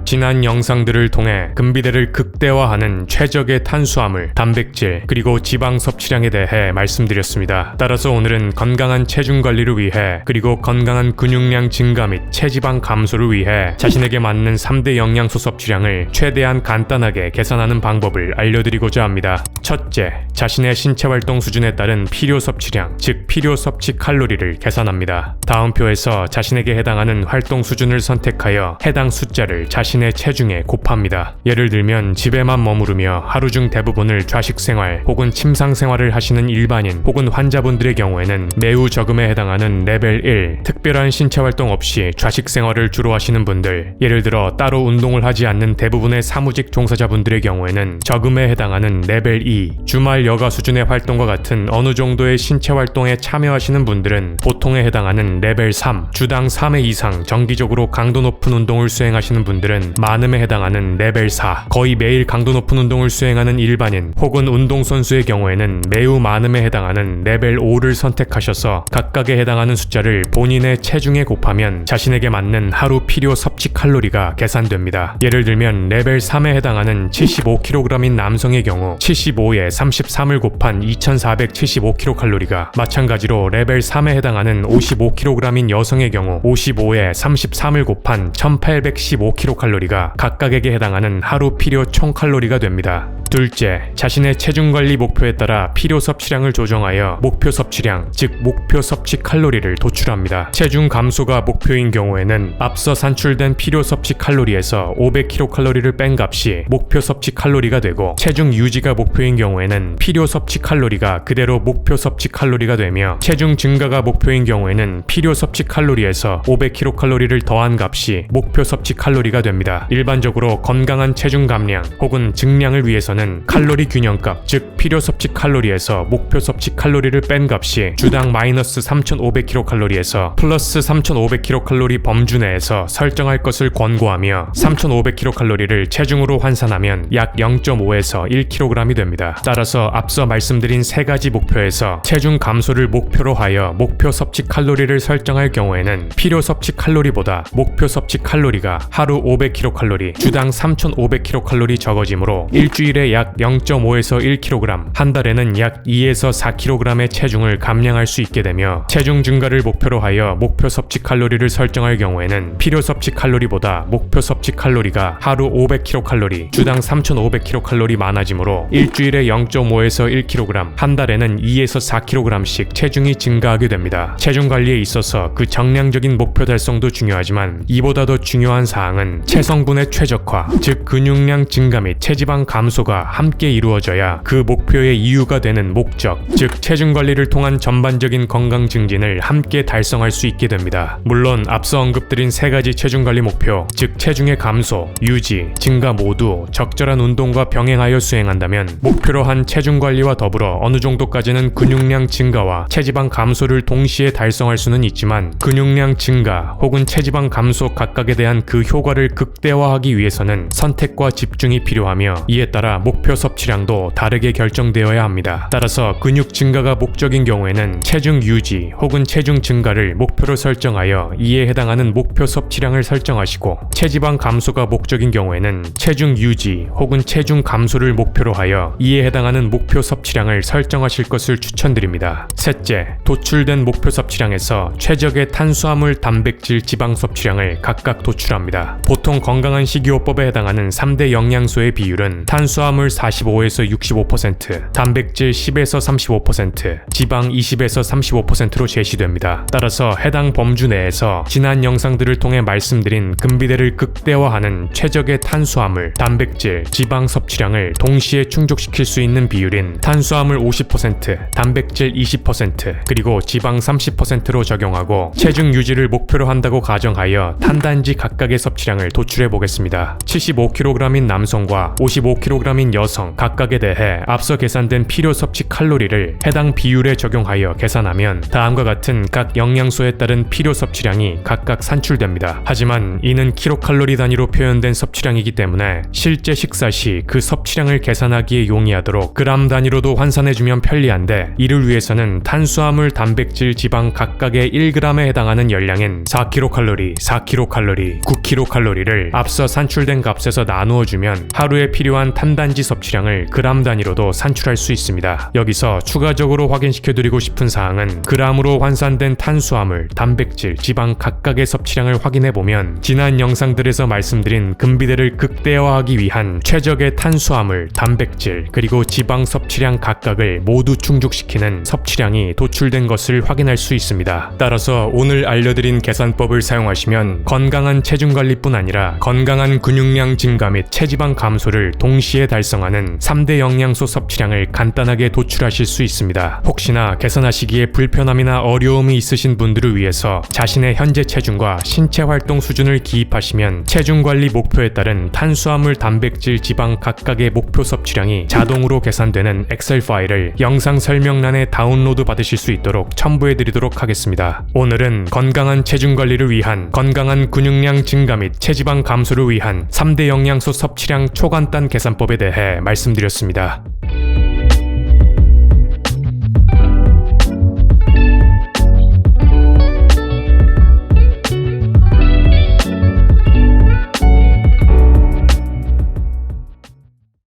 지난 영상들을 통해 근비대를 극대화하는 최적의 탄수화물, 단백질, 그리고 지방 섭취량에 대해 말씀드렸습니다. 따라서 오늘은 건강한 체중 관리를 위해 그리고 건강한 근육량 증가 및 체지방 감소를 위해 자신에게 맞는 3대 영양소 섭취량을 최대한 간단하게 계산하는 방법을 알려드리고자 합니다. 첫째, 자신의 신체 활동 수준에 따른 필요 섭취량, 즉 필요 섭취 칼로리를 계산합니다. 다음 표에서 자신에게 해당하는 활동 수준을 선택하여 해당 숫자를 자신의 체중에 곱합니다. 예를 들면 집에만 머무르며 하루 중 대부분을 좌식 생활 혹은 침상 생활을 하시는 일반인 혹은 환자분들의 경우에는 매우 적음에 해당하는 레벨 1, 특별한 신체 활동 없이 좌식 생활을 주로 하시는 분들, 예를 들어 따로 운동을 하지 않는 대부분의 사무직 종사자분들의 경우에는 적음에 해당하는 레벨 2, 주말 여가 수준의 활동과 같은 어느 정도의 신체 활동에 참여하시는 분들은 보통에 해당하는 레벨 3, 주당 3회 이상 정기적으로 강도 높은 운동을 수행하시는 분들은 많음에 해당하는 레벨 4, 거의 매일 강도 높은 운동을 수행하는 일반인 혹은 운동선수의 경우에는 매우 많음에 해당하는 레벨 5를 선택하셔서 각각에 해당하는 숫자를 본인의 체중에 곱하면 자신에게 맞는 하루 필요 섭취 칼로리가 계산됩니다. 예를 들면 레벨 3에 해당하는 75kg인 남성의 경우 75에 33을 곱한 2475kcal, 마찬가지로 레벨 3에 해당하는 55kg인 여성의 경우 55에 33을 곱한 1815kcal가 각각에게 해당하는 하루 필요 총 칼로리가 됩니다. 둘째, 자신의 체중 관리 목표에 따라 필요 섭취량을 조정하여 목표 섭취량, 즉 목표 섭취 칼로리를 도출합니다. 체중 감소가 목표인 경우에는 앞서 산출된 필요 섭취 칼로리에서 500kcal를 뺀 값이 목표 섭취 칼로리가 되고, 체중 유지가 목표인 경우에는 필요 섭취 칼로리가 그대로 목표 섭취 칼로리가 되며, 체중 증가가 목표인 경우에는 필요 섭취 칼로리에서 500kcal를 더한 값이 목표 섭취 칼로리가 됩니다. 일반적으로 건강한 체중 감량 혹은 증량을 위해서는 칼로리 균형값, 즉 필요 섭취 칼로리에서 목표 섭취 칼로리를 뺀 값이 주당 마이너스 3500kcal에서 플러스 3500kcal 범주 내에서 설정할 것을 권고하며, 3500kcal를 체중으로 환산하면 약 0.5에서 1kg이 됩니다. 따라서 앞서 말씀드린 세 가지 목표에서 체중 감소를 목표로 하여 목표 섭취 칼로리를 설정할 경우에는 필요 섭취 칼로리보다 목표 섭취 칼로리가 하루 500kcal, 주당 3500kcal 적어지므로 일주일에 약 0.5에서 1kg, 한 달에는 약 2에서 4kg의 체중을 감량할 수 있게 되며, 체중 증가를 목표로 하여 목표 섭취 칼로리를 설정할 경우에는 필요 섭취 칼로리보다 목표 섭취 칼로리가 하루 500kcal, 주당 3500kcal 많아지므로 일주일에 0.5에서 1kg, 한 달에는 2에서 4kg씩 체중이 증가하게 됩니다. 체중 관리에 있어서 그 정량적인 목표 달성도 중요하지만 이보다 더 중요한 사항은 체성분의 최적화, 즉 근육량 증가 및 체지방 감소가 함께 이루어져야 그 목표의 이유가 되는 목적, 즉 체중 관리를 통한 전반적인 건강 증진을 함께 달성할 수 있게 됩니다. 물론 앞서 언급드린 세 가지 체중 관리 목표, 즉 체중의 감소, 유지, 증가 모두 적절한 운동과 병행하여 수행한다면 목표로 한 체중 관리와 더불어 어느 정도까지는 근육량 증가와 체지방 감소를 동시에 달성할 수는 있지만, 근육량 증가 혹은 체지방 감소 각각에 대한 그 효과를 극대화하기 위해서는 선택과 집중이 필요하며, 이에 따라 목표 섭취량도 다르게 결정되어야 합니다. 따라서 근육 증가가 목적인 경우에는 체중 유지 혹은 체중 증가를 목표로 설정하여 이에 해당하는 목표 섭취량을 설정하시고, 체지방 감소가 목적인 경우에는 체중 유지 혹은 체중 감소를 목표로 하여 이에 해당하는 목표 섭취량을 설정하실 것을 추천드립니다. 셋째, 도출된 목표 섭취량에서 최적의 탄수화물, 단백질, 지방 섭취량을 각각 도출합니다. 보통 건강한 식이요법에 해당하는 3대 영양소의 비율은 탄수화물 45에서 65%, 단백질 10에서 35%, 지방 20에서 35%로 제시됩니다. 따라서 해당 범주 내에서 지난 영상들을 통해 말씀드린 근비대를 극대화하는 최적의 탄수화물, 단백질, 지방 섭취량을 동시에 충족시킬 수 있는 비율인 탄수화물 50%, 단백질 20%, 그리고 지방 30%로 적용하고 체중 유지를 목표로 한다고 가정하여 탄단지 각각의 섭취량을 도출해 보겠습니다. 75kg인 남성과 55kg인 여성 각각에 대해 앞서 계산된 필요 섭취 칼로리를 해당 비율에 적용하여 계산하면 다음과 같은 각 영양소에 따른 필요 섭취량이 각각 산출됩니다. 하지만 이는 킬로칼로리 단위로 표현된 섭취량이기 때문에 실제 식사 시 그 섭취량을 계산하기에 용이하도록 그람 단위로도 환산해주면 편리한데, 이를 위해서는 탄수화물, 단백질, 지방 각각의 1g에 해당하는 열량인 4kcal, 4kcal, 9kcal를 값을 앞서 산출된 값에서 나누어주면 하루에 필요한 탄단지 섭취량을 그람 단위로도 산출할 수 있습니다. 여기서 추가적으로 확인시켜드리고 싶은 사항은 그람으로 환산된 탄수화물, 단백질, 지방 각각의 섭취량을 확인해보면 지난 영상들에서 말씀드린 금비대를 극대화하기 위한 최적의 탄수화물, 단백질, 그리고 지방 섭취량 각각을 모두 충족시키는 섭취량이 도출된 것을 확인할 수 있습니다. 따라서 오늘 알려드린 계산법을 사용하시면 건강한 체중관리뿐 아니라 건강한 근육량 증가 및 체지방 감소를 동시에 달성하는 3대 영양소 섭취량을 간단하게 도출하실 수 있습니다. 혹시나 계산하시기에 불편함이나 어려움이 있으신 분들을 위해서 자신의 현재 체중과 신체 활동 수준을 기입하시면 체중관리 목표에 따른 탄수화물, 단백질, 지방 각각의 목표 섭취량이 자동으로 계산되는 엑셀 파일을 영상 설명란에 다운로드 받으실 수 있도록 첨부해드리도록 하겠습니다. 오늘은 건강한 체중관리를 위한 건강한 근육량 증가 및 체지방 감소를 위한 3대 영양소 섭취량 초간단 계산법에 대해 말씀드렸습니다.